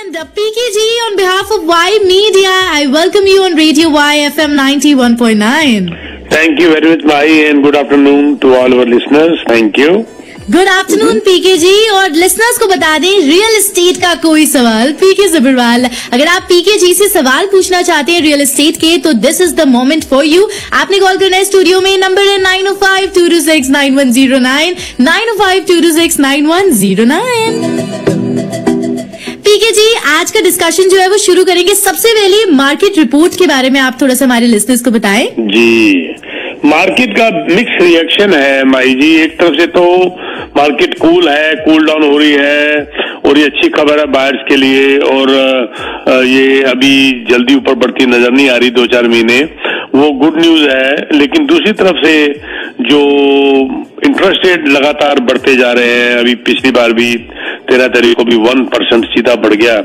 And PKG, on behalf of Y Media, I welcome you on Radio Y FM 91.9. Thank you very much, Mahi, and good afternoon to all our listeners. Thank you. Good afternoon PKG. और listeners को बता दें, real estate का कोई सवाल, पीके ज़बरवाल, अगर आप PKG से सवाल पूछना चाहते हैं रियल एस्टेट के, तो this is the moment for you. आपने कॉल करना है स्टूडियो में, नंबर है 905-226-9109, 905-226-9109। पीके जी, आज का डिस्कशन जो है वो शुरू करेंगे। सबसे पहले मार्केट रिपोर्ट के बारे में आप थोड़ा सा हमारे लिसनर्स को बताएं। जी, मार्केट का मिक्स रिएक्शन है माई जी। एक तरफ से तो मार्केट कूल है, कूल डाउन हो रही है और ये अच्छी खबर है बायर्स के लिए, और ये अभी जल्दी ऊपर बढ़ती नजर नहीं आ रही 2-4 महीने, वो गुड न्यूज है। लेकिन दूसरी तरफ से जो इंटरेस्ट रेट लगातार बढ़ते जा रहे हैं, अभी पिछली बार भी 13 तारीख को भी 1% सीधा बढ़ गया।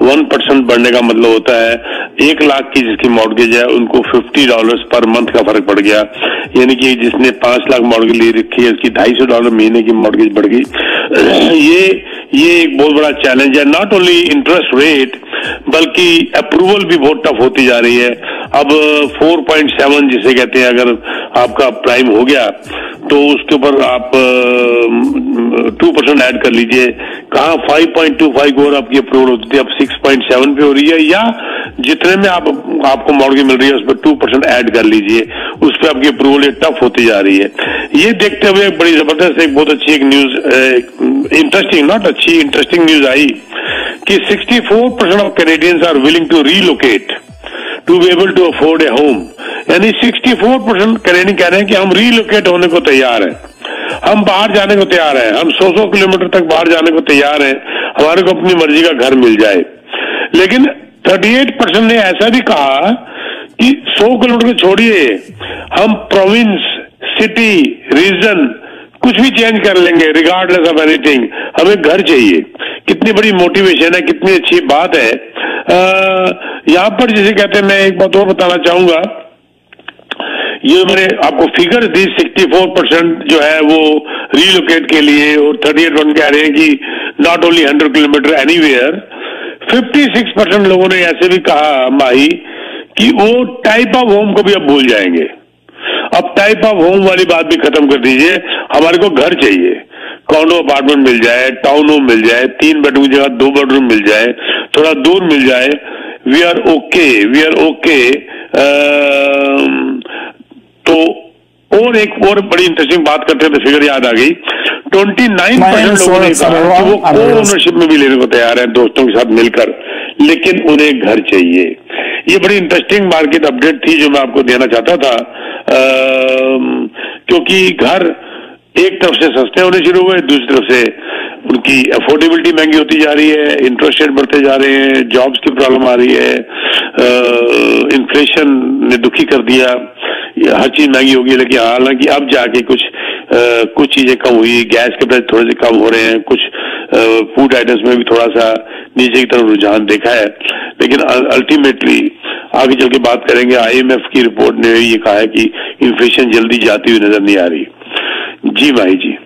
1% बढ़ने का मतलब होता है 1 लाख की जिसकी मॉर्गेज है उनको $50 पर मंथ का फर्क पड़ गया। यानी कि जिसने 5 लाख मॉर्गेज ले रखी है उसकी $250 महीने की मॉर्गेज बढ़ गई। ये एक बहुत बड़ा चैलेंज है। नॉट ओनली इंटरेस्ट रेट बल्कि अप्रूवल भी बहुत टफ होती जा रही है। अब 4.7 जिसे कहते हैं, अगर आपका प्राइम हो गया तो उसके ऊपर आप 2% ऐड कर लीजिए। कहाँ 5.25 को और आपकी अप्रूवल होती थी, अब 6.7 पे हो रही है, या जितने में आपको मॉर्गेज मिल रही है उस पर 2% ऐड कर लीजिए, उस पर आपकी अप्रूवल ये टफ होती जा रही है। ये देखते हुए बड़ी जबरदस्त एक बहुत अच्छी एक न्यूज, इंटरेस्टिंग नॉट अच्छी, इंटरेस्टिंग न्यूज आई कि 64% of Canadians are willing to relocate to be able to afford a home. यानी 64% कैनेडियन कह रहे हैं कि हम रीलोकेट होने को तैयार हैं, हम बाहर जाने को तैयार हैं, हम 100 किलोमीटर तक बाहर जाने को तैयार हैं, हमारे को अपनी मर्जी का घर मिल जाए। लेकिन 38% ने ऐसा भी कहा कि 100 किलोमीटर को छोड़िए, हम प्रोविंस, सिटी, रीजन कुछ भी चेंज कर लेंगे, रिगार्डलेस ऑफ एनीथिंग, हमें घर चाहिए। कितनी बड़ी मोटिवेशन है, कितनी अच्छी बात है। यहाँ पर जिसे कहते हैं, मैं एक बात और बताना चाहूंगा, ये मैंने आपको फिगर्स दी, 64% जो है वो रीलोकेट के लिए, और 38% कह रहे हैं कि नॉट ओनली 100 किलोमीटर एनीवेयर। 56% लोगों ने ऐसे भी कहा माही कि वो टाइप ऑफ होम को भी अब भूल जाएंगे। अब टाइप ऑफ होम वाली बात भी खत्म कर दीजिए, हमारे को घर चाहिए। कॉन्डो अपार्टमेंट मिल जाए, टाउन होम मिल जाए, 3 बेडरूम की जगह 2 बेडरूम मिल जाए, थोड़ा दूर मिल जाए, वी आर ओके। तो और एक और बड़ी इंटरेस्टिंग बात करते थे, फिगर याद आ गई। 29% लोगों ने कहा कि वो को ओनरशिप में भी लेने को तैयार है दोस्तों के साथ मिलकर, लेकिन उन्हें घर चाहिए। ये बड़ी इंटरेस्टिंग मार्केट अपडेट थी जो मैं आपको देना चाहता था, क्योंकि घर एक तरफ से सस्ते होने शुरू हुए, दूसरी तरफ से उनकी अफोर्डेबिलिटी महंगी होती जा रही है, इंटरेस्ट रेट बढ़ते जा रहे हैं, जॉब्स की प्रॉब्लम आ रही है, इन्फ्लेशन ने दुखी कर दिया, हर चीज महंगी होगी। लेकिन हालांकि अब जाके कुछ चीजें कम हुई, गैस के प्राइस थोड़े से कम हो रहे हैं, कुछ फूड आइटम्स में भी थोड़ा सा नीचे की तरफ रुझान देखा है। लेकिन अल्टीमेटली आगे चल के बात करेंगे, IMF की रिपोर्ट ने ये कहा है कि इन्फ्लेशन जल्दी जाती हुई नजर नहीं आ रही। जी भाई जी।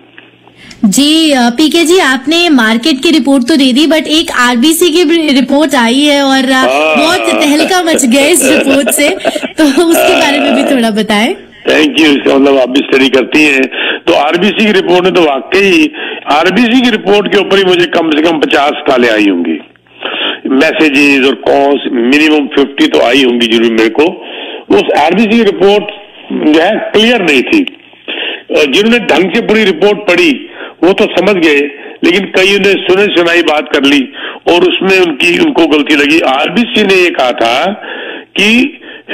जी पीके जी, आपने मार्केट की रिपोर्ट तो दे दी, बट एक RBC की रिपोर्ट आई है और बहुत तहलका मच गया इस रिपोर्ट से, तो उसके बारे में भी थोड़ा बताएं। Thank you. इसका मतलब आप भी स्टडी करती हैं। तो RBC की रिपोर्ट ने तो वाकई, RBC की रिपोर्ट के ऊपर ही मुझे कम से कम 50 कालें आई होंगी, मैसेजेस और कॉल्स मिनिमम 50 तो आई होंगी जरूर मेरे को। उस RBC की रिपोर्ट जो है क्लियर नहीं थी। जिन्होंने ढंग से पूरी रिपोर्ट पढ़ी वो तो समझ गए, लेकिन कई ने सुने सुनाई बात कर ली और उसमें उनको गलती लगी। RBC ने ये कहा था कि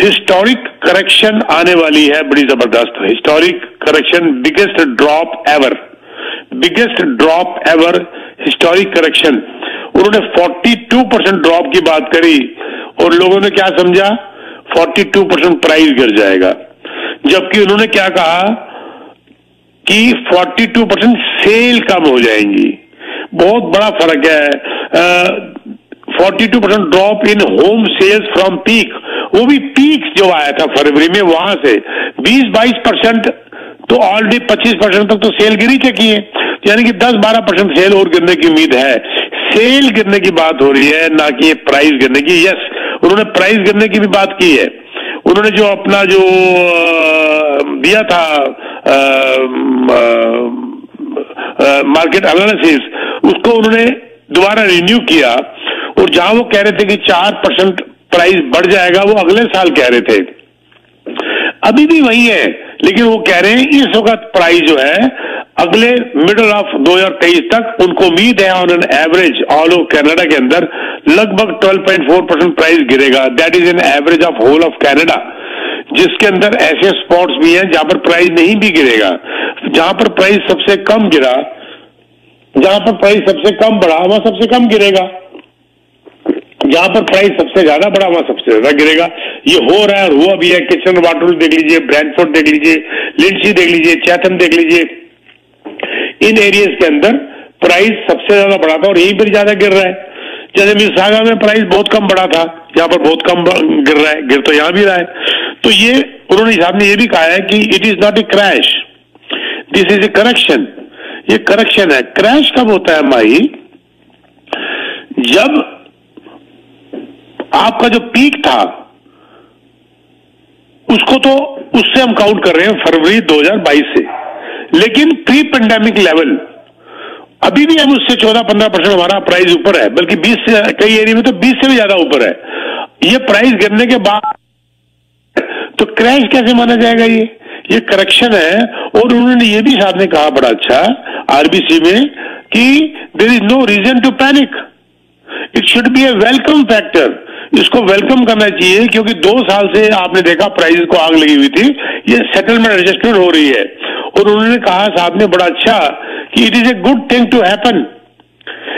हिस्टोरिक करेक्शन आने वाली है, बड़ी जबरदस्त historic correction, biggest drop ever historic correction. उन्होंने 42% ड्रॉप की बात करी और लोगों ने क्या समझा, 42% प्राइस गिर जाएगा, जबकि उन्होंने क्या कहा कि 42% सेल कम हो जाएंगी। बहुत बड़ा फर्क है। 42% drop in home sales from peak, वो भी पीक जो आया था फरवरी में, वहां से 20-22% तो ऑलरेडी 25% तक तो सेल गिरी चुकी है, यानी कि 10-12% सेल और गिरने की उम्मीद है। सेल गिरने की बात हो रही है, ना कि प्राइस गिरने की। यस, उन्होंने प्राइस गिरने की भी बात की है। उन्होंने जो अपना जो दिया था मार्केट एनालिसिस, उसको उन्होंने दोबारा रिन्यू किया, और जहां वो कह रहे थे कि 4% प्राइस बढ़ जाएगा, वो अगले साल कह रहे थे। अभी भी वही है, लेकिन वो कह रहे हैं इस वक्त प्राइस जो है अगले मिडल ऑफ 2023 तक उनको उम्मीद है on an average all over Canada के अंदर लगभग 12.4% प्राइस गिरेगा। That is an average of whole of Canada, जिसके अंदर ऐसे स्पॉट्स भी हैं जहां पर प्राइस नहीं भी गिरेगा। जहां पर प्राइस सबसे कम गिरा, जहां पर प्राइस सबसे कम बढ़ा, वहां सबसे कम गिरेगा। जहां पर प्राइस सबसे ज्यादा बढ़ा, वहां सबसे ज्यादा गिरेगा। ये हो रहा है और हुआ भी है। किचन वाटर देख लीजिए, ब्रैंडफोर्ड देख लीजिए, लिंडसी देख लीजिए, चैथम देख लीजिए, इन एरियाज के अंदर प्राइस सबसे ज्यादा बढ़ा था और यहीं पर ज्यादा गिर रहा है। जैसे मिसिसागा में प्राइस बहुत कम बढ़ा था, यहाँ पर बहुत कम गिर रहा है, गिर तो यहां भी रहा है। तो ये उन्होंने साहब ने ये भी कहा है कि it is not a crash, this is a correction. ये करेक्शन है। क्रैश कब होता है माही? जब आपका जो पीक था उसको तो उससे हम काउंट कर रहे हैं फरवरी 2022 से, लेकिन प्री पेंडेमिक लेवल अभी भी हम उससे 14-15% हमारा प्राइस ऊपर है, बल्कि 20 से, कई एरिया में तो 20 से भी ज्यादा ऊपर है। ये प्राइस गिरने के बाद तो क्रैश कैसे माना जाएगा? ये करेक्शन है। और उन्होंने ये भी साथ में कहा बड़ा अच्छा आरबीसी में कि there is no reason to panic, it should be a welcome factor. इसको वेलकम करना चाहिए, क्योंकि 2 साल से आपने देखा प्राइस को आग लगी हुई थी, ये सेटलमेंट एडजस्टमेंट हो रही है। और उन्होंने कहा साहब ने बड़ा अच्छा कि it is a good thing to happen,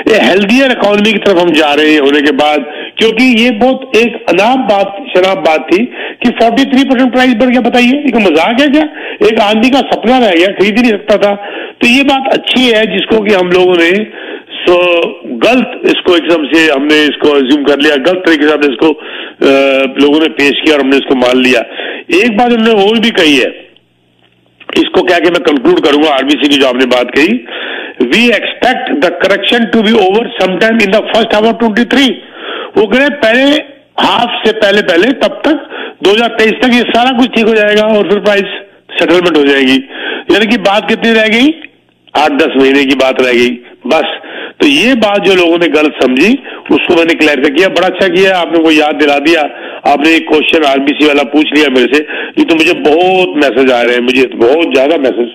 a healthier economy की तरफ हम जा रहे हैं होने के बाद, क्योंकि ये बहुत एक अनाप बात, शराब बात थी कि 43% प्राइस बढ़ गया। बताइए, एक मजाक है क्या? एक आदमी का सपना रह गया, खरीद ही नहीं सकता था। तो ये बात अच्छी है जिसको कि हम लोगों ने गलत इसको एकदम से हमने इसको अज्यूम कर लिया, गलत तरीके से हमने इसको लोगों ने पेश किया और हमने इसको मान लिया। एक बात उन्होंने और भी कही है, इसको क्या कि मैं कंक्लूड करूंगा आरबीसी की जो आपने बात कही, we expect the correction to be over sometime in the first half of 23। वो कह रहे पहले हाफ से पहले तब तक 2023 तक ये सारा कुछ ठीक हो जाएगा और फिर प्राइस सेटलमेंट हो जाएगी। यानी कि बात कितनी रह गई? 8-10 महीने की बात रह गई बस। तो ये बात जो लोगों ने गलत समझी उसको मैंने क्लैरिफाई किया। बड़ा अच्छा किया आपने, को याद दिला दिया। आपने एक क्वेश्चन आरबीसी वाला पूछ लिया मेरे से, ये तो मुझे बहुत मैसेज आ रहे हैं, मुझे बहुत ज्यादा मैसेज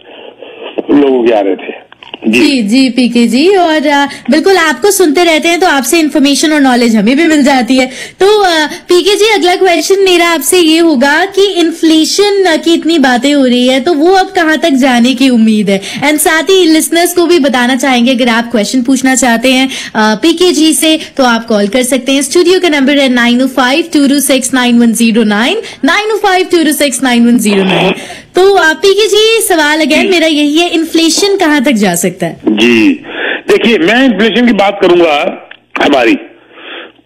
लोगों के आ रहे थे। जी पीके जी, और बिल्कुल आपको सुनते रहते हैं तो आपसे इन्फॉर्मेशन और नॉलेज हमें भी मिल जाती है। तो पीके जी, अगला क्वेश्चन मेरा आपसे ये होगा कि इन्फ्लेशन की इतनी बातें हो रही है तो वो अब कहाँ तक जाने की उम्मीद है? एंड साथ ही लिसनर्स को भी बताना चाहेंगे, अगर आप क्वेश्चन पूछना चाहते हैं पीके जी से तो आप कॉल कर सकते हैं। स्टूडियो का नंबर है 905-226-9109, 905-226-9109। तो पीके जी, सवाल अगेन मेरा यही है, इन्फ्लेशन कहाँ तक जा सकता है? जी देखिए, मैं इन्फ्लेशन की बात करूंगा, हमारी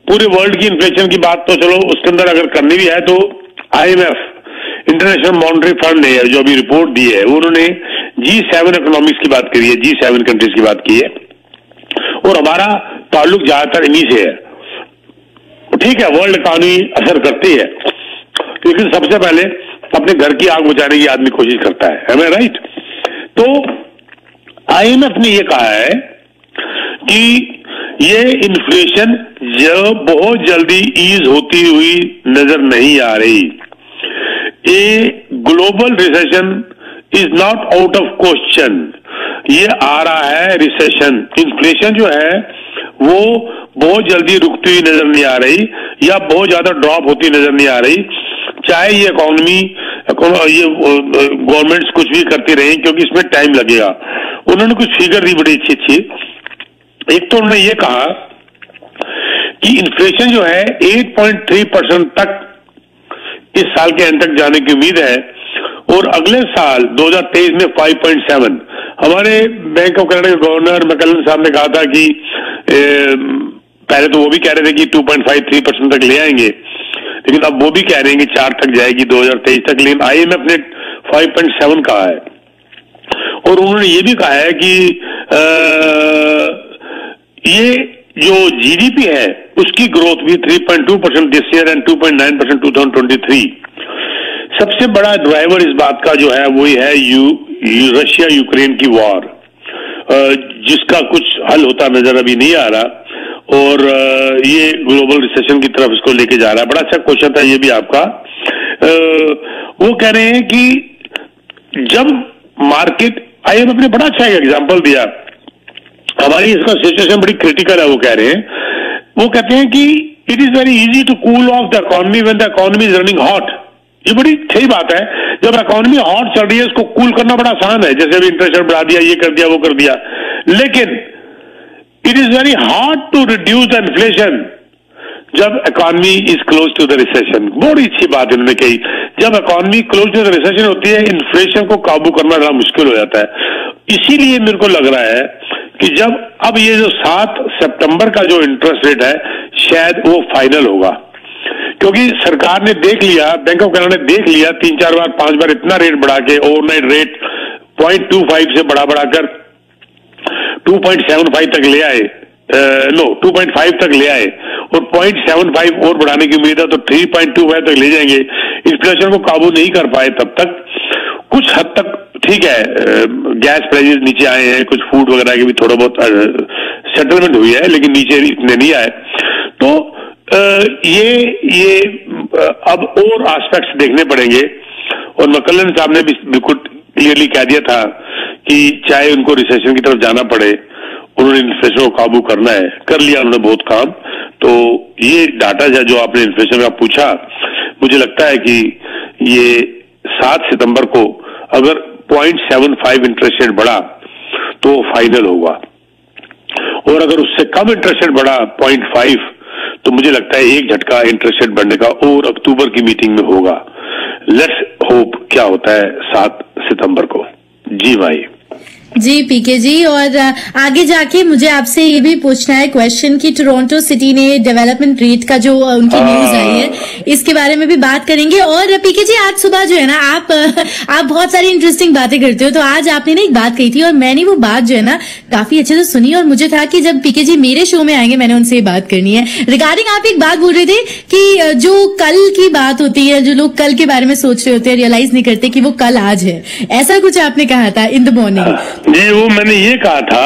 पूरे वर्ल्ड की इन्फ्लेशन की बात तो चलो उसके अंदर अगर करनी भी है तो IMF, इंटरनेशनल मॉनेटरी फंड ने जो अभी रिपोर्ट दी है उन्होंने G7 इकोनॉमिक्स की बात करी है, G7 कंट्रीज की बात की है, और हमारा ताल्लुक ज्यादातर इन्हीं से है। ठीक है, वर्ल्ड इकोनॉमी असर करती है, लेकिन सबसे पहले अपने घर की आग बुझाने की आदमी कोशिश करता है, am I right? तो IMF ने ये कहा है कि ये इन्फ्लेशन जो बहुत जल्दी ईज होती हुई नजर नहीं आ रही। A global recession is not out of question, ये आ रहा है रिसेशन। इन्फ्लेशन जो है वो बहुत जल्दी रुकती हुई नजर नहीं आ रही या बहुत ज्यादा ड्रॉप होती नजर नहीं आ रही, चाहे ये इकोनॉमी ये गवर्नमेंट्स कुछ भी करती रही, क्योंकि इसमें टाइम लगेगा। उन्होंने कुछ फिगर दी बड़ी अच्छी। एक तो उन्होंने ये कहा कि इन्फ्लेशन जो है 8.3% तक इस साल के अंत तक जाने की उम्मीद है, और अगले साल 2023 में 5.7। हमारे बैंक ऑफ कनाडा के गवर्नर मैकलन साहब ने कहा था कि पहले तो वो भी कह रहे थे कि 2.53% तक ले आएंगे, लेकिन अब वो भी कह रहे हैं कि 4 तक जाएगी 2023 तक, लेकिन IMF ने 5.7 कहा है। और उन्होंने ये भी कहा है कि ये जो जीडीपी है उसकी ग्रोथ भी 3.2% दिस ईयर एंड 2.9% 2023। सबसे बड़ा ड्राइवर इस बात का जो है वही है रशिया यूक्रेन की वॉर, जिसका कुछ हल होता नजर अभी नहीं आ रहा और ये ग्लोबल रिसेशन की तरफ इसको लेके जा रहा है। बड़ा अच्छा क्वेश्चन था ये भी आपका। वो कह रहे हैं कि जब मार्केट, IMF ने बड़ा अच्छा एक एग्जांपल दिया, हमारी इसका सिचुएशन बड़ी क्रिटिकल है। वो कह रहे हैं, वो कहते हैं कि it is very easy to cool off the economy when the economy is running hot. ये बड़ी सही बात है, जब इकोनॉमी हॉट चल रही है उसको कूल करना बड़ा आसान है, जैसे अभी इंटरेस्ट रेट बढ़ा दिया, ये कर दिया, वो कर दिया। लेकिन it is very hard to reduce the inflation जब economy is close to the recession. बड़ी अच्छी बात इन्होंने कही, जब economy close to the recession होती है इन्फ्लेशन को काबू करना बड़ा मुश्किल हो जाता है। इसीलिए मेरे को लग रहा है कि जब अब ये जो 7 सितंबर का जो इंटरेस्ट रेट है शायद वो फाइनल होगा, क्योंकि सरकार ने देख लिया, बैंक ऑफ कनाडा ने देख लिया 3-4 बार 5 बार इतना रेट बढ़ा के, ओवरनाइट रेट 0.25 से बढ़ाकर 2.75 तक ले आए, 2.5 तक ले आए और 0.75 और बढ़ाने की उम्मीद है तो 3.25 तक ले जाएंगे। इन्फ्लेशन को काबू नहीं कर पाए तब तक, कुछ हद तक ठीक है, गैस प्राइसेस नीचे आए हैं, कुछ फूड वगैरह की भी थोड़ा बहुत सेटलमेंट हुई है, लेकिन नीचे इतने नहीं आए। तो ये अब और एस्पेक्ट्स देखने पड़ेंगे और मकलन साहब ने भी बिल्कुल क्लियरली कह दिया था कि चाहे उनको रिसेशन की तरफ जाना पड़े, उन्होंने इन्फ्लेशन को काबू करना है, कर लिया उन्होंने बहुत काम। तो ये डाटा जो आपने इन्फ्लेशन का पूछा, मुझे लगता है कि ये 7 सितंबर को अगर 0.75 इंटरेस्ट रेट बढ़ा तो फाइनल होगा, और अगर उससे कम इंटरेस्ट रेट बढ़ा 0.5 तो मुझे लगता है एक झटका इंटरेस्ट रेट बढ़ने का और अक्टूबर की मीटिंग में होगा। लेट्स होप क्या होता है 7 सितंबर को। जी भाई। जी पीके जी, और आगे जाके मुझे आपसे ये भी पूछना है क्वेश्चन कि टोरंटो सिटी ने डेवलपमेंट रेट का जो उनकी न्यूज आई है इसके बारे में भी बात करेंगे। और पीके जी, आज सुबह जो है ना आप बहुत सारी इंटरेस्टिंग बातें करते हो, तो आज आपने ना एक बात कही थी और मैंने वो बात जो है ना काफी अच्छे से सुनी और मुझे था कि जब पीके जी मेरे शो में आएंगे मैंने उनसे ये बात करनी है। रिगार्डिंग आप एक बात बोल रहे थे कि जो कल की बात होती है, जो लोग कल के बारे में सोच रहे होते हैं, रियलाइज नहीं करते कि वो कल आज है, ऐसा कुछ आपने कहा था इन द मॉर्निंग। जी, वो मैंने ये कहा था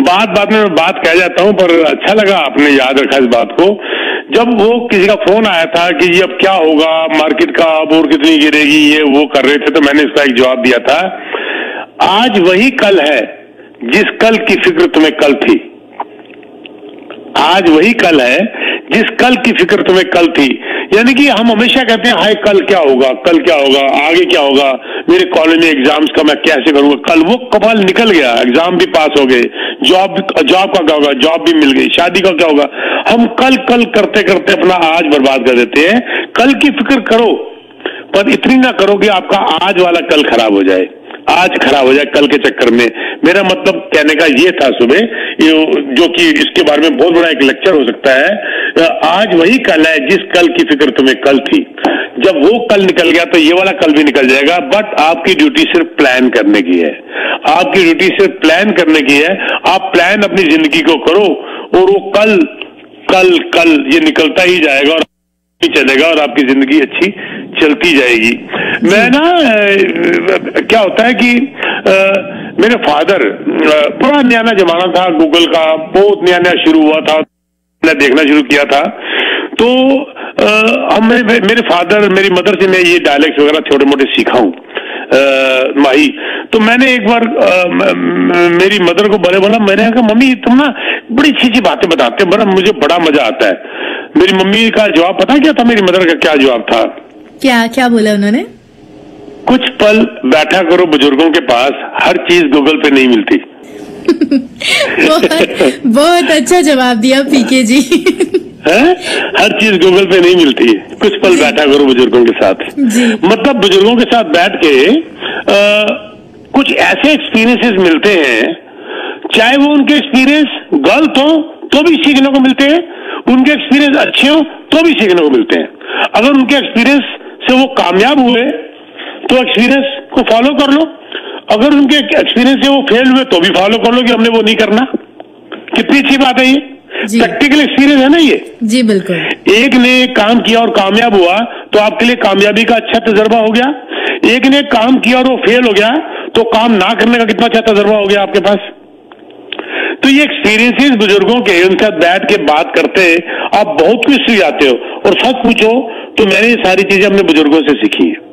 बात में मैं बात कह जाता हूं, पर अच्छा लगा आपने याद रखा इस बात को। जब वो किसी का फोन आया था कि ये अब क्या होगा मार्केट का, अब और कितनी गिरेगी, ये वो कर रहे थे, तो मैंने इसका एक जवाब दिया था, आज वही कल है जिस कल की फिक्र तुम्हें कल थी। आज वही कल है जिस कल की फिक्र तुम्हें कल थी। यानी कि हम हमेशा कहते हैं हाय कल क्या होगा, कल क्या होगा, आगे क्या होगा, मेरे कॉलेज में एग्जाम्स का मैं कैसे करूंगा, कल वो कमाल निकल गया, एग्जाम भी पास हो गए, जॉब का क्या होगा, जॉब भी मिल गई, शादी का क्या होगा। हम कल करते करते अपना आज बर्बाद कर देते हैं। कल की फिक्र करो पर इतनी ना करो कि आपका आज वाला कल खराब हो जाए, आज खराब हो जाए कल के चक्कर में। मेरा मतलब कहने का ये था सुबह, जो कि इसके बारे में बहुत बड़ा एक लेक्चर हो सकता है। आज वही कल है जिस कल की फिक्र तुम्हें कल थी। जब वो कल निकल गया तो ये वाला कल भी निकल जाएगा। बट आपकी ड्यूटी सिर्फ प्लान करने की है, आपकी ड्यूटी सिर्फ प्लान करने की है। आप प्लान अपनी जिंदगी को करो और वो कल कल कल ये निकलता ही जाएगा और चलेगा और आपकी जिंदगी अच्छी चलती जाएगी। मैं ना क्या होता है कि मेरे फादर, बड़ा नया नया जमाना था गूगल का, बहुत नया नया शुरू हुआ था, मैं देखना शुरू किया था। तो हम मेरे फादर मेरी मदर से मैं ये डायलेक्ट वगैरह छोटे मोटे सीखा हूँ माही। तो मैंने एक बार मेरी मदर को बोला, मैंने कहा मम्मी तुम ना बड़ी अच्छी अच्छी बातें बताते हैं, मुझे बड़ा मजा आता है। मेरी मम्मी का जवाब पता क्या था? मेरी मदर का क्या जवाब था? क्या बोला उन्होंने? कुछ पल बैठा करो बुजुर्गों के पास, हर चीज गूगल पे नहीं मिलती। बहुत अच्छा जवाब दिया पीके जी। है? हर चीज गूगल पे नहीं मिलती है, कुछ पल बैठा करो बुजुर्गों के साथ। मतलब बुजुर्गों के साथ बैठ के कुछ ऐसे एक्सपीरियंसेस मिलते हैं, चाहे वो उनके एक्सपीरियंस गलत हो तो भी सीखने को मिलते हैं, उनके एक्सपीरियंस अच्छे हो तो भी सीखने को मिलते हैं। अगर उनके एक्सपीरियंस से वो कामयाब हुए तो एक्सपीरियंस को फॉलो कर लो, अगर उनके एक्सपीरियंस से वो फेल हुए तो भी फॉलो कर लो कि हमने वो नहीं करना। कितनी अच्छी बात है ये, प्रैक्टिकल एक्सपीरियंस है ना ये। जी बिल्कुल। एक ने काम किया और कामयाब हुआ तो आपके लिए कामयाबी का अच्छा तजर्बा हो गया। एक ने काम किया और वो फेल हो गया तो काम ना करने का कितना अच्छा तजर्बा हो गया आपके पास। तो ये एक्सपीरियंसेस बुजुर्गों के, उनके साथ बैठ के बात करते आप बहुत कुछ सीख जाते हो। और सच पूछो तो मैंने ये सारी चीजें अपने बुजुर्गों से सीखी है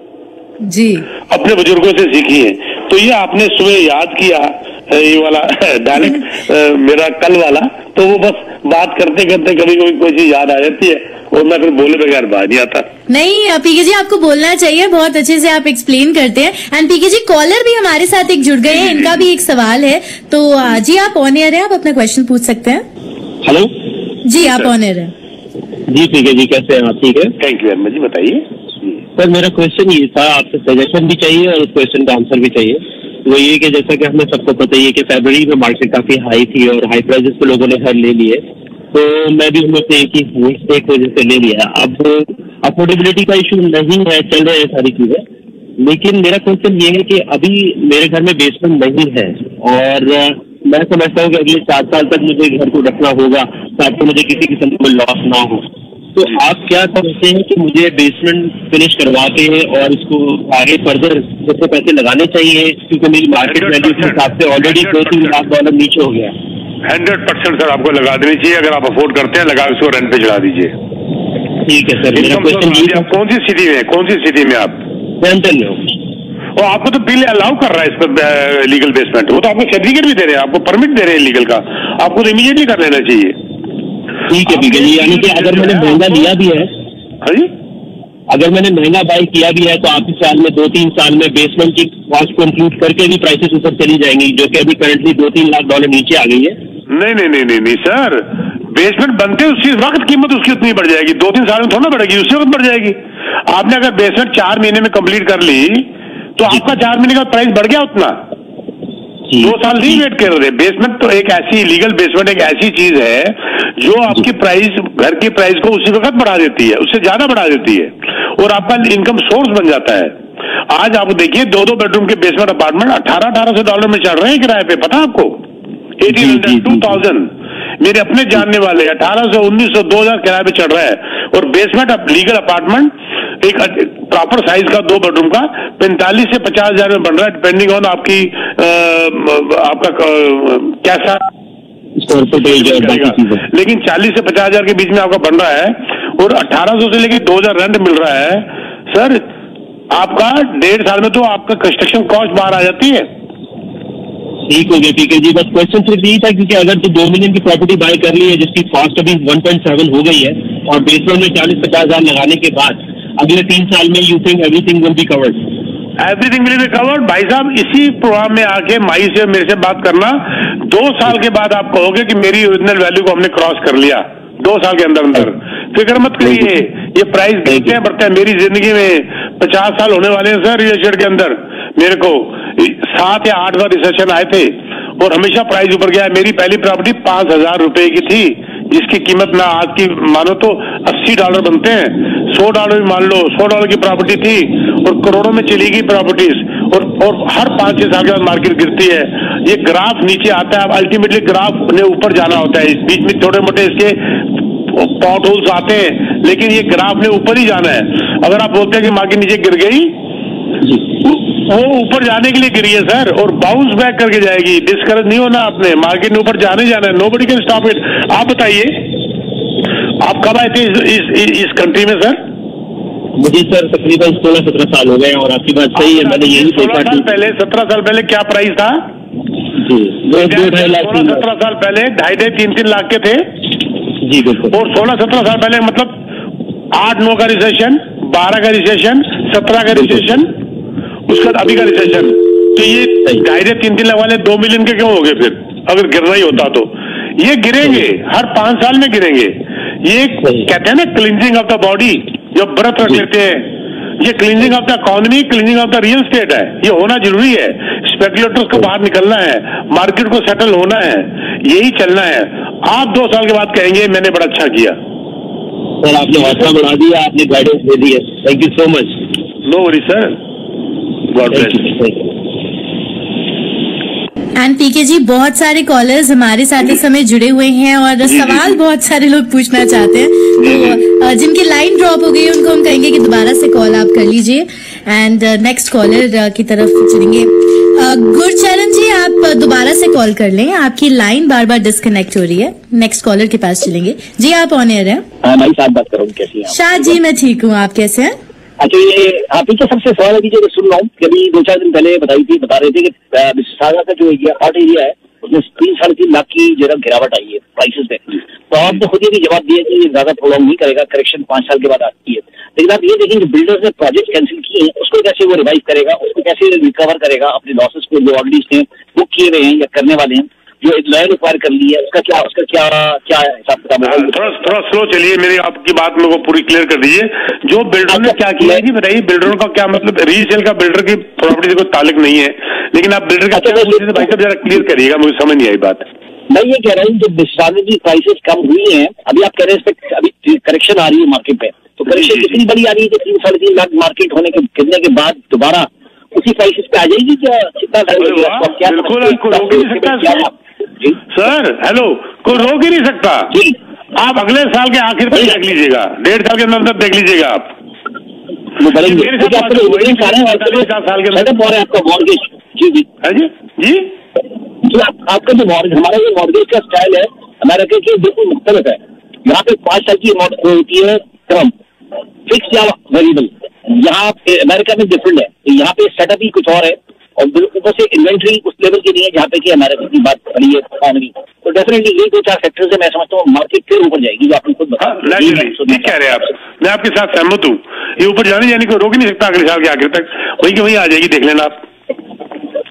जी, अपने बुजुर्गों से सीखी है। तो ये आपने सुबह याद किया ये वाला डायरेक्ट मेरा कल वाला, तो वो बस बात करते करते कभी कभी कोई चीज याद आ जाती है और मैं फिर बोले बगैर बाहर नहीं आता। नहीं पीके जी, आपको बोलना चाहिए, बहुत अच्छे से आप एक्सप्लेन करते हैं। एंड पीके जी कॉलर भी हमारे साथ एक जुड़ गए हैं, इनका भी एक सवाल है। तो जी आप ऑन एयर हैं, आप अपना क्वेश्चन पूछ सकते हैं। हेलो जी आप ऑन एयर हैं। जी पीके जी कैसे हैं आप? ठीक है, थैंक यू वेरी मच। जी बताइए सर। मेरा क्वेश्चन ये था, आपसे सजेशन भी चाहिए और उस क्वेश्चन का आंसर भी चाहिए। वो ये कि जैसा कि हमें सबको पता ही है कि फरवरी में मार्केट काफी हाई थी और हाई प्राइसेस पे लोगों ने घर ले लिए, तो मैं भी उनमें से एक वजह से ले लिया। अब अफोर्डेबिलिटी का इशू नहीं है, चल रहे हैं सारी चीजें, लेकिन मेरा क्वेश्चन ये है कि अभी मेरे घर में बेसमेंट नहीं है और मैं समझता हूँ कि अगले 4 साल तक मुझे घर को रखना होगा ताकि मुझे किसी किस्म में लॉस ना हो। तो आप क्या समझते हैं कि मुझे बेसमेंट फिनिश करवा के और इसको आगे फर्दर जैसे पैसे लगाने चाहिए, क्योंकि मेरी मार्केट वैल्यू के हिसाब से ऑलरेडी $2-3 लाख नीचे हो गया। 100% सर आपको लगा देनी चाहिए, अगर आप अफोर्ड करते हैं लगा उसको रेंट पे चढ़ा दीजिए। ठीक है सर। मेरा क्वेश्चन ये, आप कौन सी सिटी में, कौन सी सिटी में आप? ब्रैम्पटन में हो। और आपको तो बिल अलाउ कर रहा है इस पर लीगल बेसमेंट, वो तो आपको सर्टिफिकेट भी दे रहे हैं, आपको परमिट दे रहे हैं लीगल का, आपको तो इमीडिएटली कर लेना चाहिए। ठीक है जी, यानी कि अगर मैंने महंगा लिया भी है, हाँ जी, अगर मैंने महंगा बाई किया भी है तो आप इस साल में 2-3 साल में बेसमेंट की कॉस्ट को इंक्लूड करके भी प्राइसेस ऊपर चली जाएंगी, जो कि अभी करंटली $2-3 लाख नीचे आ गई है। नहीं नहीं नहीं नहीं नहीं सर, बेसमेंट बनते उसी वक्त कीमत उसकी उतनी बढ़ जाएगी, 2-3 साल में थोड़ा ना बढ़ेगी, उसी वक्त बढ़ जाएगी। आपने अगर बेसमेंट 4 महीने में कंप्लीट कर ली तो आपका 4 महीने का प्राइस बढ़ गया उतना, 2 साल नहीं वेट कर रहे। बेसमेंट तो एक ऐसी लीगल बेसमेंट एक ऐसी चीज है जो आपकी प्राइस, घर की प्राइस को उसी वक्त बढ़ा देती है, उससे ज्यादा बढ़ा देती है और आपका इनकम सोर्स बन जाता है। आज आप देखिए 2-2 बेडरूम के बेसमेंट अपार्टमेंट $1,800 में चल रहे हैं किराए पे, पता आपको? 1800, 2000 मेरे अपने जानने वाले 1800, 1900, 2000 किराए पे चल रहा है। और बेसमेंट लीगल अपार्टमेंट एक प्रॉपर साइज का 2 बेडरूम का 45 से 50 हजार में बन रहा है, डिपेंडिंग ऑन आपकी आपका कैसा, लेकिन 40 से 50 हजार के बीच में आपका बन रहा है और 1800 से लेकर 2000 रेंट मिल रहा है। सर आपका 1.5 साल में तो आपका कंस्ट्रक्शन कॉस्ट बाहर आ जाती है। ठीक हो गया, ठीक है जी। बस क्वेश्चन सिर्फ यही था क्योंकि अगर तो 2 मिलियन की प्रॉपर्टी बाय कर ली है जिसकी कॉस्ट अभी 1.7 हो गई है और बेसमेंट में 40-50 हजार लगाने के बाद अगले 3 साल में you think everything will be covered? Everything will be covered भाई साहब। इसी प्रोग्राम में आके माई से मेरे से बात करना, 2 साल के बाद आप कहोगे कि मेरी ओरिजिनल वैल्यू को हमने क्रॉस कर लिया, 2 साल के अंदर अंदर। फिक्र मत करिए, ये प्राइस गिरते हैं बढ़ते हैं। मेरी जिंदगी में 50 साल होने वाले हैं सर रियल एस्टेट के अंदर। मेरे को 7 या 8 बार रिसेशन आए थे और हमेशा प्राइस ऊपर गया है। मेरी पहली प्रॉपर्टी $5000 की थी जिसकी कीमत ना आज की मानो तो $80 बनते हैं, $100 भी मान लो, $100 की प्रॉपर्टी थी और करोड़ों में चली गई प्रॉपर्टीज। और हर 5-6 साल के बाद मार्केट गिरती है, ये ग्राफ नीचे आता है। अल्टीमेटली ग्राफ ने ऊपर जाना होता है, बीच में छोटे मोटे इसके पॉट होल्स आते हैं, लेकिन ये ग्राफ ने ऊपर ही जाना है। अगर आप बोलते हैं कि मार्केट नीचे गिर गई, वो ऊपर जाने के लिए गिरी है सर और बाउंस बैक करके जाएगी। डिस्करेज नहीं होना आपने, मार्केट ने ऊपर जाने जाना है, नोबडी कैन स्टॉप इट। आप बताइए आप कब आए थे इस कंट्री में सर? मुझे सर तकरीबन 16-17 साल हो गए और आपकी बात सही है। मैंने यही देखा 17 साल पहले क्या प्राइस था जी? 16-17 साल पहले 2.5-3 लाख के थे जी बिल्कुल। और 16-17 साल पहले मतलब 8-9 का रिसेशन, 12 का रिसेशन, 17 का रिसेशन, उसके बाद अभी का रिसेशन। तो ये 2.5-3 लाख वाले 2 मिलियन के क्यों हो गए फिर? अगर गिरना ही होता तो ये गिरेंगे, हर 5 साल में गिरेंगे। ये कहते हैं ना क्लींजिंग ऑफ द बॉडी, जब व्रत रख लेते हैं, ये cleansing of the economy, cleansing of the real estate है। ये होना जरूरी है। स्पेकुलेटर्स को बाहर निकलना है, मार्केट को सेटल होना है, यही चलना है। आप 2 साल के बाद कहेंगे मैंने बड़ा अच्छा किया। सर आपने हौसला बढ़ा दिया, आपने गाइडेंस दे दी है, thank you so much. No worry sir, God bless. And पीके जी, बहुत सारे कॉलर्स हमारे साथ इस समय जुड़े हुए हैं और सवाल बहुत सारे लोग पूछना चाहते हैं, तो जिनकी लाइन ड्रॉप हो गई है उनको हम कहेंगे कि दोबारा से कॉल आप कर लीजिए एंड नेक्स्ट कॉलर की तरफ चलेंगे। गुरचरण जी, आप दोबारा से कॉल कर लें, आपकी लाइन बार बार डिस्कनेक्ट हो रही है। नेक्स्ट कॉलर के पास चलेंगे। जी, आप ऑन एयर हैं। मैं साथ बात करूँ, कैसी हैं? शाह जी, मैं ठीक हूँ, आप कैसे हैं? अच्छा, ये आप ही सबसे सवाल है जो सुन रहा हूँ, कभी 2-4 दिन पहले बता रहे थे कि मिसिसागा का जो हॉट एरिया है उसमें 3-3.5 लाख की जगह गिरावट आई है प्राइसेस में। तो आपने खुद ही जवाब दिया कि ज्यादा प्रोलॉन्ग नहीं करेगा, करेक्शन 5 साल के बाद आती है। लेकिन आप ये देखेंगे बिल्डर्स ने प्रोजेक्ट कैंसिल किए हैं, उसको कैसे वो रिवाइव करेगा, उसको कैसे रिकवर करेगा अपने लॉसेस को जो ऑलरेडी इसने बुक किए हुए हैं या करने वाले हैं, जो लॉयर एक्वायर कर ली है, उसका क्या हिसाब किताब होगा? थोड़ा स्लो चलिए, मेरी आपकी बात मेरे को पूरी क्लियर कर दीजिए। जो बिल्डर ने क्या किया है कि बताइए, बिल्डरों का क्या मतलब, रीसेल का बिल्डर की प्रॉपर्टी से कोई ताल्लुक नहीं है, लेकिन आप बिल्डर का भाई साहब जरा क्लियर करिएगा, मुझे समझ नहीं आई बात। मैं ये कह रहा हूँ जो मिसिसागा की प्राइसेस कम हुई हैं, अभी आप कह रहे हैं अभी करेक्शन आ रही है मार्केट पे, तो करेक्शन कितनी बड़ी आ रही है कि 3-3.5 लाख मार्केट होने के गिरने के बाद दोबारा उसी प्राइसेस पे आ जाएगी? क्या कितना सर, हेलो, कोई रोक ही नहीं सकता। आप अगले साल के आखिर तक देख लीजिएगा, 1.5 साल के अंदर देख लीजिएगा आप। आपका मॉर्गेज जी आपका जो हमारा जो मॉर्गेज का स्टाइल है अमेरिका के बिल्कुल मुख्तलिफ है। यहाँ पे 5 साल की होती है टर्म, फिक्स या वेरिएबल। यहाँ अमेरिका में डिफरेंट है, यहाँ पे सेटअप ही कुछ और है और ऊपर से इन्वेंट्री उस लेवल की नहीं है जहाँ पे कि अमेरिका की बात खड़ी है इकोनॉमी। तो डेफिनेटली ये 2-4 सेक्टर से मैं समझता हूँ मार्केट फिर ऊपर जाएगी, जो आपने खुद बताया। कह रहे हैं आप, मैं आपके साथ सहमत हूँ। ये ऊपर जाने यानी कोई रोक ही नहीं सकता अगले साल के आखिर तक, वही की वही आ जाएगी, देख लेना आप।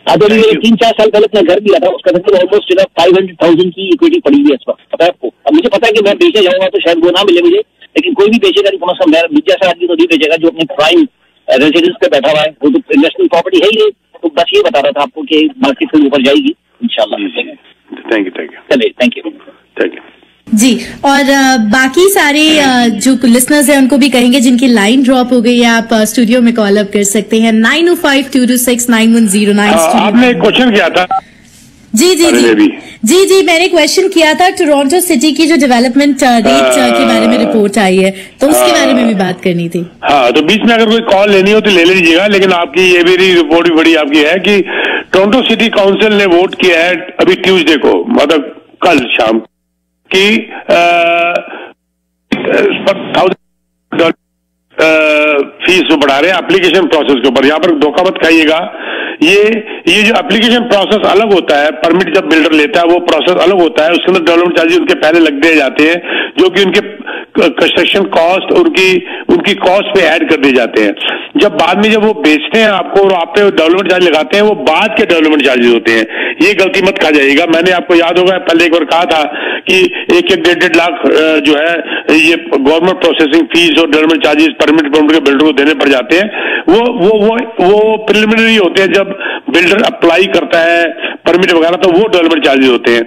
अब 3-4 साल पहले अपना घर लिया था, उसका मतलब ऑलमोस्ट 500,000 की इक्विटी पड़ी हुई है इस वक्त, पता है आपको। अब मुझे पता है कि मैं बेचे जाऊंगा तो शायद वो ना मिले मुझे, लेकिन कोई भी बेचेगा नहीं, कम से कम जैसा आदमी तो नहीं बेचेगा जो अपने प्राइम रेजिडेंस पे बैठा हुआ है, वो तो इन्वेस्टमेंट प्रॉपर्टी है ही नहीं। तो बस ये बता रहा था आपको कि मार्केट फिर ऊपर जाएगी इंशाल्लाह। थैंक यू चलिए, थैंक यू जी। और बाकी सारे जो लिसनर्स हैं उनको भी कहेंगे जिनकी लाइन ड्रॉप हो गई है, आप स्टूडियो में कॉल अप कर सकते हैं 905-226-9109। आपने एक क्वेश्चन किया था। जी, मैंने क्वेश्चन किया था टोरंटो सिटी की जो डेवलपमेंट रेट के बारे में रिपोर्ट आई है, तो उसके बारे में भी बात करनी थी। हाँ, तो बीच में अगर कोई कॉल लेनी हो तो ले लीजिएगा, लेकिन आपकी ये भी रिपोर्ट भी बड़ी आपकी है कि टोरंटो सिटी काउंसिल ने वोट किया है अभी ट्यूसडे को, मतलब कल शाम की $1,000 फीस बढ़ा रहे हैं एप्लीकेशन प्रोसेस के ऊपर। यहाँ पर धोखा मत खाइएगा, ये जो एप्लीकेशन प्रोसेस अलग होता है, परमिट जब बिल्डर लेता है वो प्रोसेस अलग होता है, उसके अंदर डेवलपमेंट चार्जेस उनके पहले लग दिए जाते हैं, जो कि उनके कंस्ट्रक्शन कॉस्ट और उनकी कॉस्ट पे ऐड कर दिए जाते हैं। जब बाद में जब वो बेचते हैं आपको और आप पे डेवलपमेंट चार्ज लगाते हैं, वो बाद के डेवलपमेंट चार्जेस होते हैं। ये गलती मत खा जाइएगा। मैंने आपको याद होगा पहले एक बार कहा था कि 1-1.5 लाख जो है ये गवर्नमेंट प्रोसेसिंग फीस और डेवलपमेंट चार्जेस परमिट के बिल्डर को देने पड़ जाते हैं। वो प्रिलिमिनरी होते हैं, जब बिल्डर अप्लाई करता है परमिट वगैरह तो वो डेवलपमेंट चार्जेस होते हैं।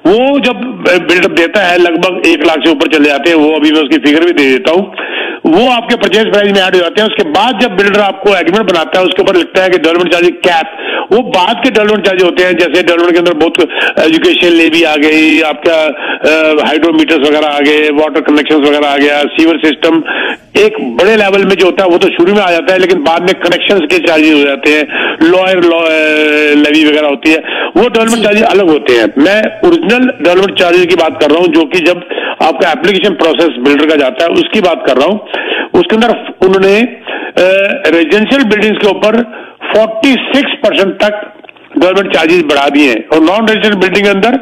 वो जब बिल्डर देता है लगभग 1 लाख से ऊपर चले जाते हैं, वो अभी मैं उसकी फिगर भी दे देता हूँ, वो आपके परचेज प्राइस में ऐड हो जाते हैं। उसके बाद जब बिल्डर आपको एग्रीमेंट बनाता है उसके ऊपर लिखता है कि डेवलपमेंट चार्जेस कैप, वो बाद के डेवलपमेंट चार्जेस होते हैं। जैसे डेवलपमेंट के अंदर बहुत एजुकेशन लेवी आ गई, आपका हाइड्रोमीटर्स वगैरह आ गए, वाटर कनेक्शन वगैरह आ गया, सीवर सिस्टम एक बड़े लेवल में जो होता है वो तो शुरू में आ जाता है, लेकिन बाद में कनेक्शन के चार्जेस हो जाते हैं, लॉयर लेवी वगैरह होती है, वो डेवलपमेंट चार्जेस अलग होते हैं। मैं ओरिजिनल डेवलपमेंट चार्जेस की बात कर रहा हूं, जो कि जब आपका एप्लीकेशन प्रोसेस बिल्डर का जाता है उसकी बात कर रहा हूं। उसके अंदर उन्होंने रेजिडेंशियल बिल्डिंग्स के ऊपर 46% तक डेवलपमेंट चार्जेस बढ़ा दिए हैं और नॉन रेजिडेंशियल बिल्डिंग के अंदर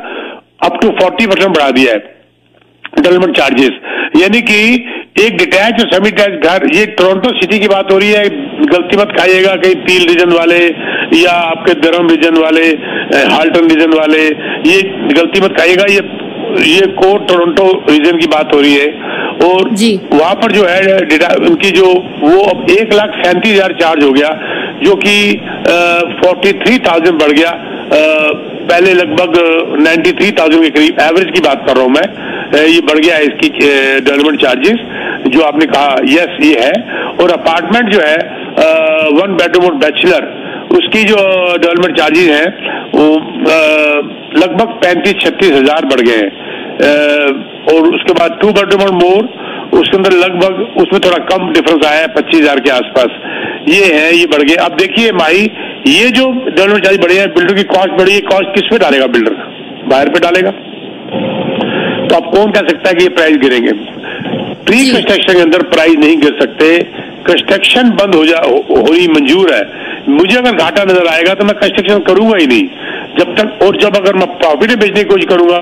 अप टू 40% बढ़ा दिया है डेवलपमेंट चार्जेस। यानी कि एक डिटैच और सेमी डिटैच घर, ये टोरंटो सिटी की बात हो रही है, गलती मत खाइएगा कहीं पील रीजन वाले या आपके दरम रीजन वाले, हाल्टन रीजन वाले, ये गलती मत खाइएगा। ये कोर टोरंटो रीजन की बात हो रही है और वहां पर जो है उनकी जो वो अब 1,37,000 चार्ज हो गया, जो कि 43,000 बढ़ गया। पहले लगभग 93,000 के करीब एवरेज की बात कर रहा हूं मैं, ये बढ़ गया है इसकी डेवलपमेंट चार्जेस जो आपने कहा। यस, ये है। और अपार्टमेंट जो है 1 बेडरूम और बैचलर उसकी जो डेवलपमेंट चार्जेस हैं वो लगभग 35-36 हजार बढ़ गए हैं। और उसके बाद 2 बेडरूम मोर, उसके अंदर लगभग उसमें थोड़ा कम डिफरेंस आया है, 25 हजार के आसपास ये है, ये बढ़ गए। अब देखिए माही, ये जो डेवलपमेंट चार्ज बढ़े हैं, बिल्डर की कॉस्ट बढ़ी है, कॉस्ट किस पे डालेगा बिल्डर? बाहर पे डालेगा। तो अब कौन कह सकता है कि ये प्राइस गिरेंगे? प्री कंस्ट्रक्शन के अंदर प्राइस नहीं गिर सकते, कंस्ट्रक्शन बंद होनी मंजूर है। मुझे अगर घाटा नजर आएगा तो मैं कंस्ट्रक्शन करूंगा ही नहीं जब तक, और जब अगर मैं प्रॉफिट में बेचने की कोशिश करूंगा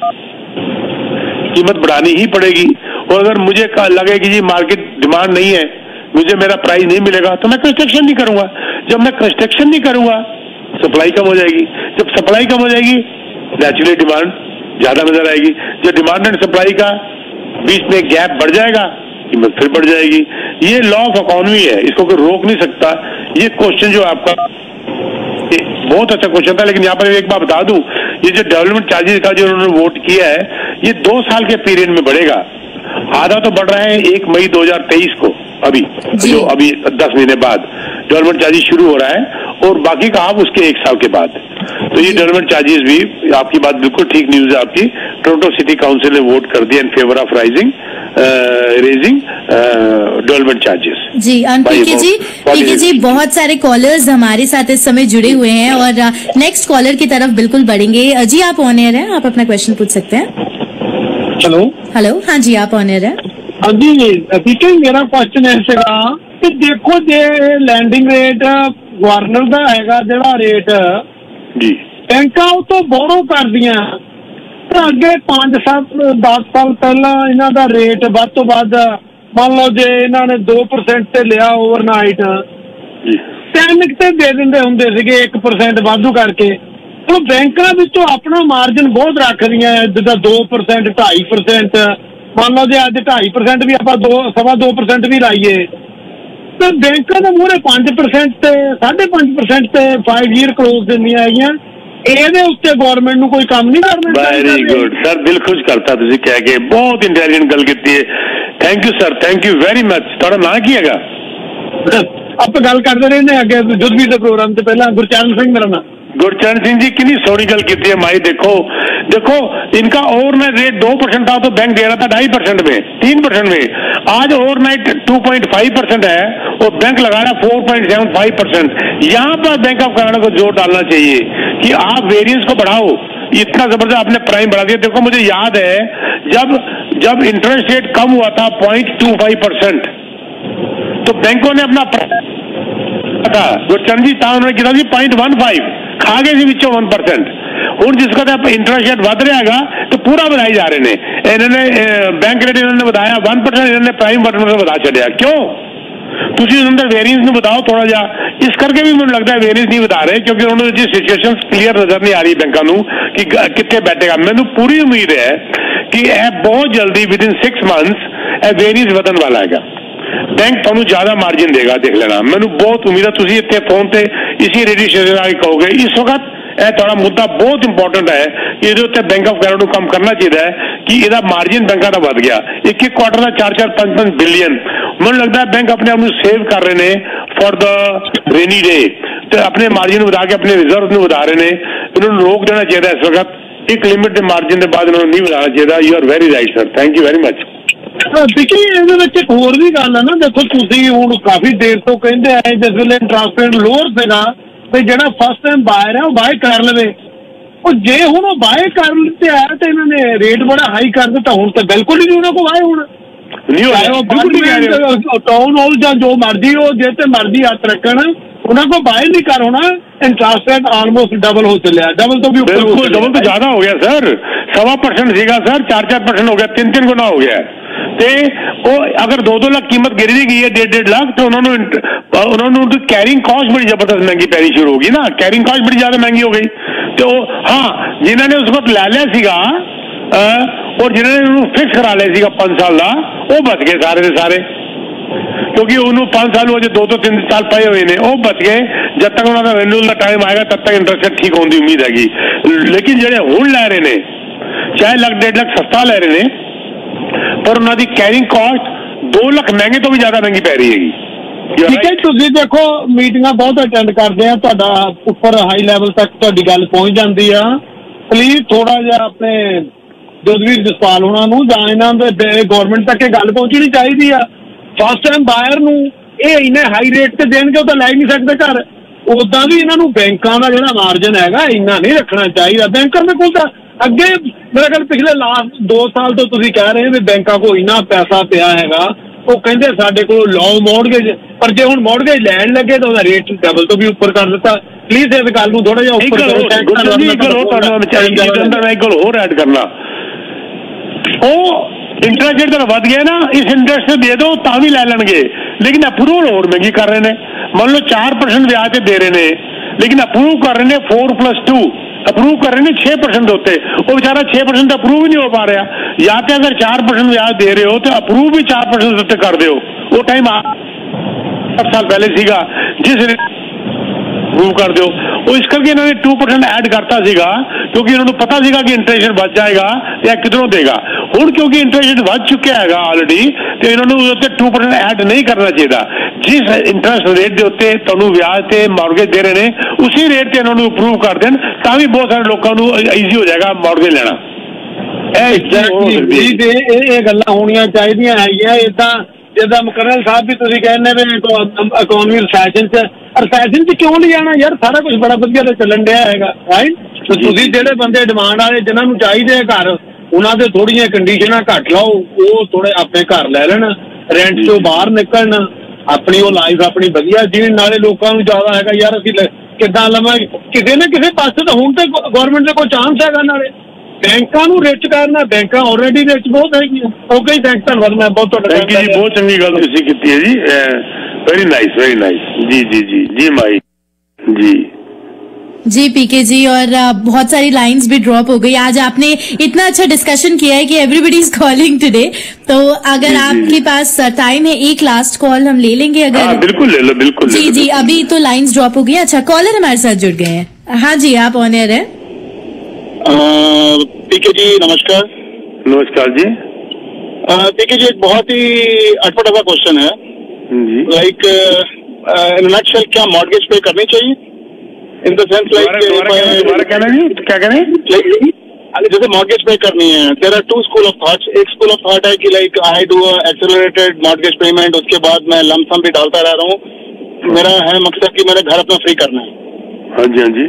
कीमत बढ़ानी ही पड़ेगी। और अगर मुझे लगे कि जी मार्केट डिमांड नहीं है, मुझे मेरा प्राइस नहीं मिलेगा, तो मैं कंस्ट्रक्शन नहीं करूंगा। जब मैं कंस्ट्रक्शन नहीं करूंगा सप्लाई कम हो जाएगी, जब सप्लाई कम हो जाएगी नेचुरली डिमांड ज्यादा नजर आएगी, जब डिमांड एंड सप्लाई का बीच में गैप बढ़ जाएगा कीमत फिर बढ़ जाएगी। ये लॉ ऑफ इकोनॉमी है, इसको कोई रोक नहीं सकता। ये क्वेश्चन जो आपका बहुत अच्छा क्वेश्चन था, लेकिन यहाँ पर एक बात बता दूं, ये जो डेवलपमेंट चार्जेस का जो उन्होंने वोट किया है, ये 2 साल के पीरियड में बढ़ेगा। आधा तो बढ़ रहा है 1 मई 2023 को, अभी 10 महीने बाद डेवलपमेंट चार्जेस शुरू हो रहा है, और बाकी का आप उसके 1 साल के बाद। तो ये डेवलपमेंट चार्जेस भी, आपकी बात बिल्कुल ठीक न्यूज है आपकी, टोरंटो सिटी काउंसिल ने वोट कर दिया in favour of raising development charges. जी पीके जी बहुत सारे कॉलर्स हमारे साथ इस समय जुड़े हुए हैं और नेक्स्ट कॉलर की तरफ बिल्कुल बढ़ेंगे। जी आप ऑन एयर हैं, आप अपना क्वेश्चन पूछ सकते हैं। हेलो, हाँ जी आप ऑन एयर हैं। हाँ जी पीके, मेरा क्वेश्चन ऐसेगा कि देखो जे लैंडिंग रेट गवर्नर का हैगा जिहड़ा रेट जी बैंकां तो बोरो करदियां, तो अगे 5-7-10 साल पहला इन्हां दा रेट वध तो वध मान लो जे इन्हां ने 2% ते लिया ओवरनाइट, सैनिक ते दे दिंदे हुंदे सीगे 1% वाधू करके। तो बैंकां विचों अपना मार्जिन बहुत रखदियां, जिद्दां 2%, 2.5%, मान लो जे अज 2.5% भी आपां 2.25% भी लाइए, तो बैंकां दे मूहरे 5% ते 5.5% ते 5 ईयर क्लोज दिंदियां हैगियां। ਇਹਦੇ ਉੱਤੇ ਗਵਰਨਮੈਂਟ ਨੂੰ ਕੋਈ ਕੰਮ ਨਹੀਂ ਕਰਨਾ? ਵੈਰੀ ਗੁੱਡ ਸਰ, ਦਿਲ ਖੁਸ਼ ਕਰਤਾ ਤੁਸੀਂ ਕਹਿ ਕੇ, ਬਹੁਤ ਇੰਟੈਲੀਜੈਂਟ ਗੱਲ ਕੀਤੀ ਹੈ। Thank you sir, thank you very much. ਤੁਹਾਡਾ ਨਾਂ ਕੀ ਹੈਗਾ? ਆਪਾਂ ਗੱਲ ਕਰਦੇ ਰਹਿੰਦੇ ਹਾਂ ਅੱਗੇ ਜੁਦਵੀ ਦੇ ਪ੍ਰੋਗਰਾਮ ਤੇ, ਪਹਿਲਾਂ ਗੁਰਚਰਨ ਸਿੰਘ मेरा नाम। गुरचरण सिंह जी कितनी सोनी गल की है माई। देखो इनका ओवरनाइट रेट 2% था तो बैंक दे रहा था 2.5% में, 3% में। आज ओवरनाइट 2.5% है और बैंक लगा रहा 4.75%। यहाँ पर बैंक ऑफ कनाडा को जोर डालना चाहिए कि आप वेरिएंस को बढ़ाओ। इतना जबरदस्त आपने प्राइम बढ़ा दिया। देखो मुझे याद है जब इंटरेस्ट रेट कम हुआ था 0.25%, तो बैंकों ने अपना गुरचरण जी था उन्होंने किया जी 0.15 खा गए ਸੀ ਵਿੱਚੋਂ 1%। ਹੁਣ ਜਿਸ ਕਦੇ ਇੰਟਰਸਟ ਰੇਟ ਵਧ ਰਿਹਾ ਹੈਗਾ ਤੇ ਪੂਰਾ ਵਧਾਈ ਜਾ ਰਹੇ ਨੇ। ਇਹਨਾਂ ਨੇ ਬੈਂਕ ਰੇਟ ਇਹਨਾਂ ਨੇ ਵਧਾਇਆ 1%, ਇਹਨਾਂ ਨੇ ਪ੍ਰਾਈਮ ਬਟਨ ਨੂੰ ਵਧਾ ਛੱਡਿਆ। ਕਿਉਂ? ਤੁਸੀਂ ਉਹਨਾਂ ਦੇ ਵੇਰੀਐਂਸ ਨੂੰ ਵਧਾਓ ਥੋੜਾ ਜਿਹਾ। ਇਸ ਕਰਕੇ ਵੀ ਮੈਨੂੰ ਲੱਗਦਾ ਵੇਰੀਐਂਸ ਨਹੀਂ ਵਧਾ ਰਹੇ ਕਿਉਂਕਿ ਉਹਨਾਂ ਦੀ ਸਿਚੁਏਸ਼ਨ ਕਲੀਅਰ ਨਜ਼ਰ ਨਹੀਂ ਆ ਰਹੀ ਬੈਂਕਾਂ ਨੂੰ ਕਿ ਕਿੱਥੇ ਬੈਠੇਗਾ। ਮੈਨੂੰ ਪੂਰੀ ਉਮੀਦ ਹੈ ਕਿ ਇਹ ਬਹੁਤ ਜਲਦੀ ਵਿਦਿਨ 6 ਮੰਥਸ ਇਹ ਵੇਰੀਐਂਸ ਵਧਣ ਵਾਲਾ ਹੈਗਾ। बैंक ਤੁਹਾਨੂੰ ज्यादा मार्जिन देगा, देख लेना। मैनू बहुत उम्मीद है तुसीं इत्थे फोन ते इसी रेडियो स्टेशन आके कहोगे। इस वक्त यह थोड़ा मुद्दा बहुत इंपॉर्टेंट है कि इहदे उत्ते बैंक ऑफ कनाडा को काम करना चाहिए कि इहदा मार्जिन बैंकों का बढ़ गया। एक क्वार्टर का 4-4, 5-5 बिलियन। मैनू लगता है बैंक अपने आप को सेव कर रहे हैं फॉर द रेनी डे, तो अपने मार्जिन बढ़ा के अपने रिजर्व में बढ़ा रहे हैं। इन्होंने रोक देना चाहिए इस वक्त। एक लिमिट के मार्जिन के बाद इन्होंने नहीं बढ़ाना चाहिए। You are very right sir, thank you very much. देखिए ਇਹਦੇ ਵਿੱਚ ਇੱਕ ਹੋਰ ਵੀ ਗੱਲ ਹੈ ਨਾ, ਦੇਖੋ ਤੁਸੀਂ ਹੁਣ ਕਾਫੀ ਦੇਰ ਤੋਂ ਕਹਿੰਦੇ ਆਏ ਜਿਸ ਵੇਲੇ ਇੰਟਰਸਟ ਰੇਟ ਲੋਅਰ ਸੀਗਾ ਤੇ ਜਿਹੜਾ ਫਸਟ ਟਾਈਮ ਬਾਇਰ ਹੈ ਉਹ ਬਾਏ ਕਰ ਲਵੇ। ਉਹ ਜੇ ਹੁਣ ਉਹ ਬਾਏ ਕਰ ਲਿੱਤੇ ਆ ਤੇ ਇਹਨਾਂ ਨੇ ਰੇਟ ਬੜਾ ਹਾਈ ਕਰ ਦਿੱਤਾ, ਹੁਣ ਤਾਂ ਬਿਲਕੁਲ ਹੀ ਨਹੀਂ ਉਹਨਾਂ ਕੋਲ ਬਾਏ ਹੋਣਾ। ਟਾਊਨ ਹਾਲ ਜਾਂ ਜੋ ਮਰਜ਼ੀ ਉਹ ਜੇ ਤੇ ਮਰਜ਼ੀ ਹੱਥ ਰੱਖਣ, ਉਹਨਾਂ को बाय नहीं कर होना। इंटरेस्ट रेट ऑलमोस्ट डबल हो चलिया, डबल तो भी बिल्कुल डबल तो ज्यादा हो गया सर। 1.25% सीगा सर, 4-4% हो गया, 3-3 गुना हो गया। ਤੇ ਉਹ ਅਗਰ 2-2 ਲੱਖ ਕੀਮਤ ਗਿਰਦੀ ਗਈ ਹੈ 1.5 ਲੱਖ ਤੇ ਉਹਨਾਂ ਨੂੰ ਕੈਰਿੰਗ ਕਾਸਟ ਬੜੀ ਜ਼ਬਰਦਸਤ ਮਹਿੰਗੀ ਪੈਣੀ ਸ਼ੁਰੂ ਹੋ ਗਈ ਨਾ। ਕੈਰਿੰਗ ਕਾਸਟ ਬੜੀ ਜ਼ਿਆਦਾ ਮਹਿੰਗੀ ਹੋ ਗਈ ਤੇ ਉਹ ਹਾਂ ਜਿਨ੍ਹਾਂ ਨੇ ਉਸ ਵਕਤ ਲੈ ਲਿਆ ਸੀਗਾ ਔਰ ਜਿਨ੍ਹਾਂ ਨੇ ਉਹਨੂੰ ਫਿਕਸ ਕਰਾ ਲਿਆ ਸੀਗਾ 5 ਸਾਲ ਦਾ, ਉਹ ਬਚ ਗਏ ਸਾਰੇ ਦੇ ਸਾਰੇ ਕਿਉਂਕਿ ਉਹਨੂੰ 5 ਸਾਲ ਹੋ ਜੇ 2-3 ਸਾਲ ਪਏ ਹੋਏ ਨੇ, ਉਹ ਬਚ ਗਏ। ਜਦ ਤੱਕ ਉਹਨਾਂ ਦਾ ਰੈਨੂਅਲ ਦਾ ਟਾਈਮ ਆਏਗਾ ਤਦ ਤੱਕ ਇੰਟਰਸਟ ਠੀਕ ਹੋਣ ਦੀ ਉਮੀਦ ਹੈਗੀ। ਲੇਕਿਨ ਜਿਹੜੇ ਹੁਣ ਲੈ ਰਹੇ ਨੇ ਚਾਹੇ ਲੱਖ 1.5 ਲੱਖ ਸਸਤਾ ਲੈ ਰਹੇ ਨੇ पर उन्होंने कैरिंग कॉस्ट 2 लाख महंगे तो भी ज्यादा महंगी पै रही हैगी। ਠੀਕ ਹੈ, ਤੁਸੀਂ ਦੇਖੋ ਮੀਟਿੰਗਾਂ ਬਹੁਤ ਅਟੈਂਡ ਕਰਦੇ ਆ, ਤੁਹਾਡਾ ਉੱਪਰ ਹਾਈ ਲੈਵਲ ਤੱਕ ਤੁਹਾਡੀ ਗੱਲ ਪਹੁੰਚ ਜਾਂਦੀ ਆ। ਪਲੀਜ਼ ਥੋੜਾ ਜਿਹਾ ਆਪਣੇ ਜਸਵੀਰ ਜਸਪਾਲ ਹੋਣਾ ਨੂੰ ਜਾਂ ਇਹਨਾਂ ਦੇ ਗਵਰਨਮੈਂਟ ਤੱਕ ਇਹ ਗੱਲ ਪਹੁੰਚਣੀ ਚਾਹੀਦੀ ਆ। ਫਸਟ ਟਾਈਮ ਬਾਇਰ ਨੂੰ ਇਹ ਇੰਨੇ ਹਾਈ ਰੇਟ ਤੇ ਦੇਣਗੇ, ਉਹ ਤਾਂ ਲੈ ਹੀ ਨਹੀਂ ਸਕਦੇ ਘਰ। ਉਦਾਂ ਵੀ ਇਹਨਾਂ ਨੂੰ ਬੈਂਕਾਂ ਦਾ ਜਿਹੜਾ ਮਾਰਜਨ ਹੈਗਾ ਇੰਨਾ ਨਹੀਂ ਰੱਖਣਾ ਚਾਹੀਦਾ। ਬੈਂਕਾਂ ਦੇ ਕੋਲ ਤਾਂ ਅੱਗੇ ਮੇਰੇ ਖਿਆਲ ਪਿਛਲੇ ਲਾਸਟ 2 ਸਾਲ ਤੋਂ ਤੁਸੀਂ ਕਹਿ ਰਹੇ ਵੀ ਬੈਂਕਾਂ ਕੋਲ ਇੰਨਾ ਪੈਸਾ ਪਿਆ ਹੈਗਾ, ਉਹ ਕਹਿੰਦੇ ਸਾਡੇ ਕੋਲ ਲਓ ਮੌਰਗੇਜ, ਪਰ ਜੇ ਹੁਣ ਮੌਰਗੇਜ ਲੈਣ ਲੱਗੇ ਤਾਂ ਉਹਦਾ ਰੇਟ ਡਬਲ ਤੋਂ ਵੀ ਉੱਪਰ ਕਰ ਦਿੱਤਾ। ਪਲੀਜ਼ ਇਸ ਗੱਲ ਨੂੰ ਥੋੜਾ ਜਿਹਾ ਉੱਪਰ ਕਰੋ। ਇੱਕ ਗੱਲ ਹੋਰ ਐਡ ਕਰਨਾ, ਉਹ ਇੰਟਰਸਟ ਰੇਟ ਵੱਧ ਗਿਆ ਨਾ, ਇਸ ਇੰਟਰਸਟ ਦੇ ਦੋ ਤਾਂ ਵੀ ਲੈ ਲੈਣਗੇ, ਲੇਕਿਨ ਅਪਰੂਵਲ ਹੋਰ ਮਹਿੰਗੀ ਕਰ ਰਹੇ ਨੇ। ਮੰਨ ਲਓ 4% ਵਿਆਜ ਤੇ ਦੇ ਰਹੇ ਨੇ, ਲੇਕਿਨ ਅਪਰੂਵ ਕਰ ਰਹੇ ਨੇ 4+2, ਅਪਰੂਵ ਕਰ ਰਹੇ ਨੇ 6% ਦੇ ਉੱਤੇ। ਉਹ ਵਿਚਾਰਾ 6% ਅਪਰੂਵ ਹੀ ਨਹੀਂ ਹੋ ਪਾ ਰਿਹਾ। ਜਾਂ ਤੇ ਅਗਰ 4% ਵਿਆਜ ਦੇ ਰਹੇ ਹੋ ਤੇ ਅਪਰੂਵ ਵੀ 4% ਦੇ ਉੱਤੇ ਕਰ ਦਿਓ। ਉਹ ਟਾਈਮ 8 ਸਾਲ ਪਹਿਲੇ ਸੀਗਾ ਜਿਸ ਅਪਰੂਵ ਕਰ ਦਿਓ। ਉਹ ਇਸ ਕਰਕੇ ਇਹਨਾਂ ਨੇ 2% ਐਡ ਕਰਤਾ ਸੀਗਾ, ਕਿਉਂਕਿ ਇਹਨਾਂ ਨੂੰ ਪਤਾ ਸੀਗਾ ਕਿ ਇੰਟਰਸਟ ਰੇਟ ਵੱਧ ਜਾਏਗਾ ਤੇ ਕਿਧਰੋਂ ਦੇਗਾ। ਹੁਣ ਕਿਉਂਕਿ ਇੰਟਰਸਟ ਰੇਟ ਵੱਧ ਚੁੱਕਿਆ ਹੈਗਾ ਆਲਰੇਡੀ, ਤੇ ਇਹਨਾਂ ਨੂੰ ਉਹਦੇ ਉੱਤੇ 2% ਐਡ ਨਹੀਂ ਕਰਨਾ ਚਾਹੀਦਾ। ਜਿਸ ਇੰਟਰਸਟ ਰੇਟ ਦੇ ਉੱਤੇ ਤੁਹਾਨੂੰ ਵਿਆਜ ਤੇ ਮਾਰਗੇਜ ਦੇ ਰਹੇ ਨੇ, ਉਸੇ ਰੇਟ ਤੇ ਇਹਨਾਂ ਨੂੰ ਅਪਰੂਵ ਕਰ ਦੇਣ, ਤਾਂ ਵੀ ਬਹੁਤ ਸਾਰੇ ਲੋਕਾਂ ਨੂੰ ਈਜ਼ੀ ਹੋ ਜਾਏਗਾ ਮਾਰਗੇਜ ਲੈਣਾ। ਇਹ ਗੱਲਾਂ ਹੋਣੀਆਂ ਚਾਹੀਦੀਆਂ ਹੈਗੀਆਂ। ਏਦਾਂ ਜਿੱਦਾਂ ਮੁਕਰਰ ਸਾਹਿਬ ਵੀ ਤੁਸੀਂ ਕਹਿੰਦੇ ਵੀ ਇਕਨੋਮੀ ਰਿਸੈਸ਼ਨ ਚ ਕਿਉਂ ਨਹੀਂ ਜਾਣਾ ਯਾਰ? ਸਾਰਾ ਕੁਝ ਬੜਾ ਵਧੀਆ ਤੇ ਚੱਲਣ ਡਿਆ ਹੈਗਾ, ਰਾਈਟ? ਤੁਸੀਂ ਜਿਹੜੇ ਬੰਦੇ ਡਿਮਾਂਡ ਵਾਲੇ ਜਿਨ੍ਹਾਂ ਨੂੰ ਚਾਹੀਦੇ ਘਰ, ਉਹਨਾਂ ਦੇ ਥੋੜੀਆਂ ਕੰਡੀਸ਼ਨਾਂ ਘੱਟ ਲਾਓ, ਉਹ ਥੋੜੇ ਆਪਣੇ ਘਰ ਲੈ ਲੈਣ, ਰੈਂਟ ਚੋਂ ਬਾਹਰ ਨਿਕਲਣ, ਆਪਣੀ ਉਹ ਲਾਈਫ ਆਪਣੀ ਵਧੀਆ ਜੀਣ। ਨਾਲੇ ਲੋਕਾਂ ਨੂੰ ਜ਼ਿਆਦਾ ਹੈਗਾ ਯਾਰ ਅਸੀਂ ਕਿੱਦਾਂ ਲਵਾਂਗੇ, ਕਿਸੇ ਨਾ ਕਿਸੇ ਪਾਸੇ ਤਾਂ ਹੁਣ ਤੇ ਗਵਰਨਮੈਂਟ ਦੇ ਕੋਈ ਚਾਂਸ ਹੈਗਾ। ਨਾਲੇ ਬੈਂਕਾਂ ਨੂੰ ਰਿਚ ਕਰਨਾ, ਬੈਂਕਾਂ ਆਲਰੇਡੀ ਰਿਚ ਬਹੁਤ ਹੈਗੀਆਂ। ਓਕੇ, ਧੰਨਵਾਦ। ਮੈਂ ਬਹੁਤ ਤੁਹਾਡਾ ਥੈਂਕ ਯੂ ਜੀ, ਬਹੁਤ ਚੰਗੀ ਗੱਲ ਤੁਸੀਂ ਕੀਤੀ ਹੈ ਜੀ, वेरी नाइस, वेरी नाइस। जी जी जी जी माई जी पीके जी, और बहुत सारी लाइंस भी ड्रॉप हो गई। आज आपने इतना अच्छा डिस्कशन किया है कि एवरीबडी इज कॉलिंग टुडे। तो अगर आपके पास टाइम है, एक लास्ट कॉल हम ले लेंगे अगर? बिल्कुल ले लो, बिल्कुल जी जी, अभी तो लाइंस ड्रॉप हो गई। अच्छा, कॉलर हमारे साथ जुड़ गए हैं। हाँ जी, आप ऑन एयर हैं। पीके जी नमस्कार। नमस्कार जी। पीके जी, एक बहुत ही अटपटा सा क्वेश्चन है, लाइक इन नटशेल क्या मॉर्गेज पे करनी चाहिए? इन द सेंस लाइक क्या करें, जैसे मॉर्गेज पे करनी है, there are 2 school of thoughts. एक स्कूल ऑफ थॉट है कि like I do accelerated mortgage payment, उसके बाद मैं लम सम भी डालता रह रहा हूँ। मेरा है मकसद कि मेरा घर अपना फ्री करना है। हाँ जी, हाँ जी।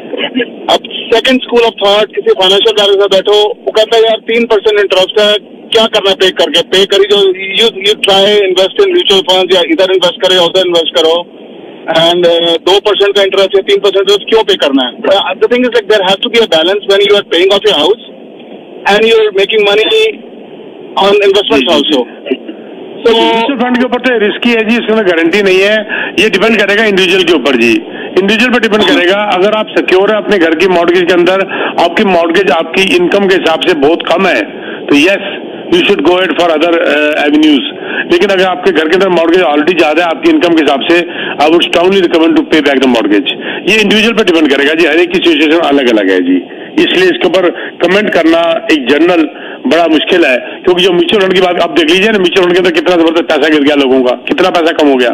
अब सेकंड स्कूल ऑफ थॉट, किसी फाइनेंशियल प्लानर के साथ बैठो, वो कहता है यार 3% इंटरेस्ट है, क्या करना है पे करके? पे करी जो you try invest in mutual fund, या इधर इन्वेस्ट करो या उधर इन्वेस्ट करो, एंड 2% का इंटरेस्ट या 3% इंटरेस्ट क्यों पे करना है? The thing is like there has to be a balance when you are paying off your house and you are making money on investments also. तो म्यूचुअल फंड के ऊपर तो risky है जी, इसमें गारंटी नहीं है। ये डिपेंड करेगा इंडिविजुअल के ऊपर जी, इंडिविजुल पर डिपेंड करेगा। अगर आप सिक्योर है अपने घर की मॉर्गेज के अंदर, आपकी मॉर्गेज आपकी इनकम के हिसाब से बहुत कम है, तो yes you should go ahead for other avenues. लेकिन अगर आपके घर के अंदर मॉर्गेज ऑलरेडी ज्यादा है आपकी इनकम के हिसाब से, I would strongly recommend to pay back the mortgage. ये इंडिविजुअल पर डिपेंड करेगा जी, हर एक की सिचुएशन अलग अलग है जी, इसलिए इसके ऊपर कमेंट करना एक जनरल बड़ा मुश्किल है। क्योंकि जो म्यूचुअल फंड की बात आप देख लीजिए ना, म्यूचुअल फंड के अंदर कितना जबरदस्त पैसा गिर गया लोगों का, कितना पैसा कम हो गया,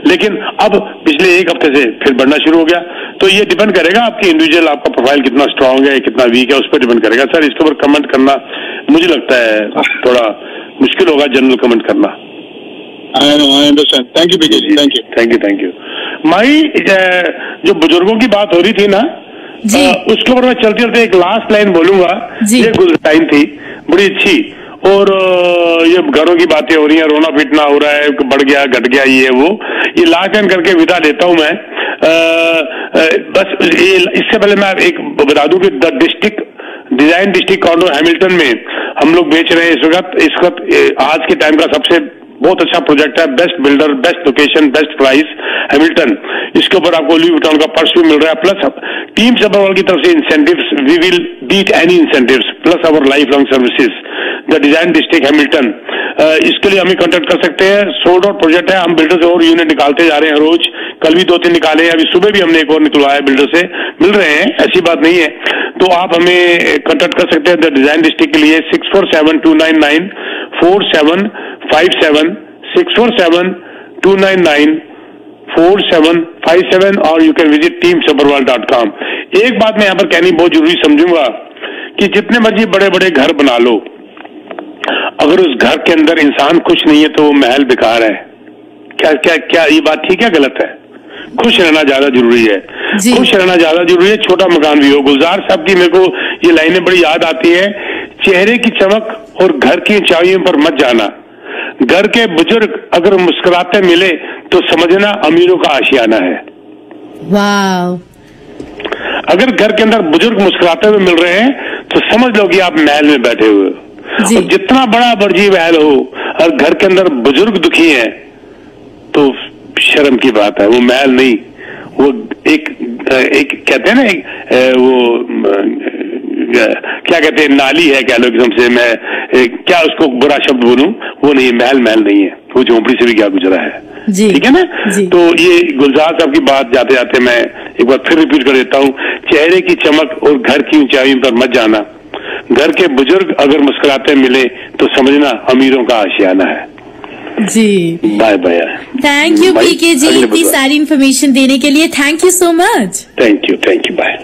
लेकिन अब पिछले 1 हफ्ते से फिर बढ़ना शुरू हो गया। तो ये डिपेंड करेगा आपकी इंडिविजुअल, आपका प्रोफाइल कितना स्ट्रांग है, कितना वीक है, उस पर डिपेंड करेगा। सर, इसके ऊपर कमेंट करना मुझे लगता है थोड़ा मुश्किल होगा, जनरल कमेंट करना। I understand. Thank you, PK ji. Thank you. Thank you, thank you. माई जो बुजुर्गों की बात हो रही थी ना, उसके ऊपर मैं चलते चलते एक लास्ट लाइन बोलूंगा। ये गुड लाइन थी, बड़ी अच्छी। और ये घरों की बातें हो रही हैं, रोना पीटना हो रहा है, बढ़ गया घट गया ये वो, ये लास्ट लाइन करके विदा लेता हूं मैं। बस ये इससे पहले मैं एक बता दूं कि the design district condor Hamilton में हम लोग बेच रहे हैं इस वक्त आज के टाइम का सबसे बहुत अच्छा प्रोजेक्ट है। Best builder, best location, best price, Hamilton. इसके ऊपर आपको लुई वुइटन का पर्स भी मिल रहा है, प्लस टीम सब्बरवाल की तरफ से incentives, we will beat any incentives, plus our lifelong services, the design district Hamilton. इसके लिए हमें कांटेक्ट कर सकते हैं। सोल्ड आउट प्रोजेक्ट है, हम बिल्डर से और यूनिट निकालते जा रहे हैं रोज। कल भी 2-3 निकाले हैं, अभी सुबह भी हमने एक और निकलवाया बिल्डर से, मिल रहे हैं, ऐसी बात नहीं है। तो आप हमें कांटेक्ट कर सकते हैं द डिजाइन डिस्ट्रिक्ट के लिए 647-299-4757, 647-299 4757 और यू कैन विजिट teamsabarwal.com। एक बात मैं यहाँ पर कहनी बहुत जरूरी समझूंगा कि जितने मर्जी बड़े बड़े घर बना लो, अगर उस घर के अंदर इंसान खुश नहीं है तो वो महल बेकार है। क्या क्या क्या ये बात ठीक है गलत है? खुश रहना ज्यादा जरूरी है, खुश रहना ज्यादा जरूरी है, छोटा मकान भी हो। गुलजार साहब की मेरे को ये लाइनें बड़ी याद आती है, चेहरे की चमक और घर की ऊंचाइयों पर मत जाना, घर के बुजुर्ग अगर मुस्कुराते मिले तो समझना अमीरों का आशियाना है। वाव। अगर घर के अंदर बुजुर्ग मुस्कुराते हुए मिल रहे हैं तो समझ लो कि आप महल में बैठे हुए हो। और जितना बड़ा बर्जी महल हो और घर के अंदर बुजुर्ग दुखी हैं तो शर्म की बात है, वो महल नहीं, वो एक कहते हैं ना, वो क्या कहते हैं, नाली है कह लो एकदम से। मैं क्या उसको बुरा शब्द बोलूं, वो नहीं, महल नहीं है, वो झोंपड़ी से भी क्या गुजरा है। ठीक है ना? तो ये गुलजार साहब की बात जाते जाते मैं एक बार फिर रिपीट कर देता हूँ, चेहरे की चमक और घर की ऊंचाई पर मत जाना, घर के बुजुर्ग अगर मुस्कुराते मिले तो समझना अमीरों का आशियाना है। जी bye bye. Thank you PK ji, इतनी सारी इन्फॉर्मेशन देने के लिए। Thank you so much. Thank you bye.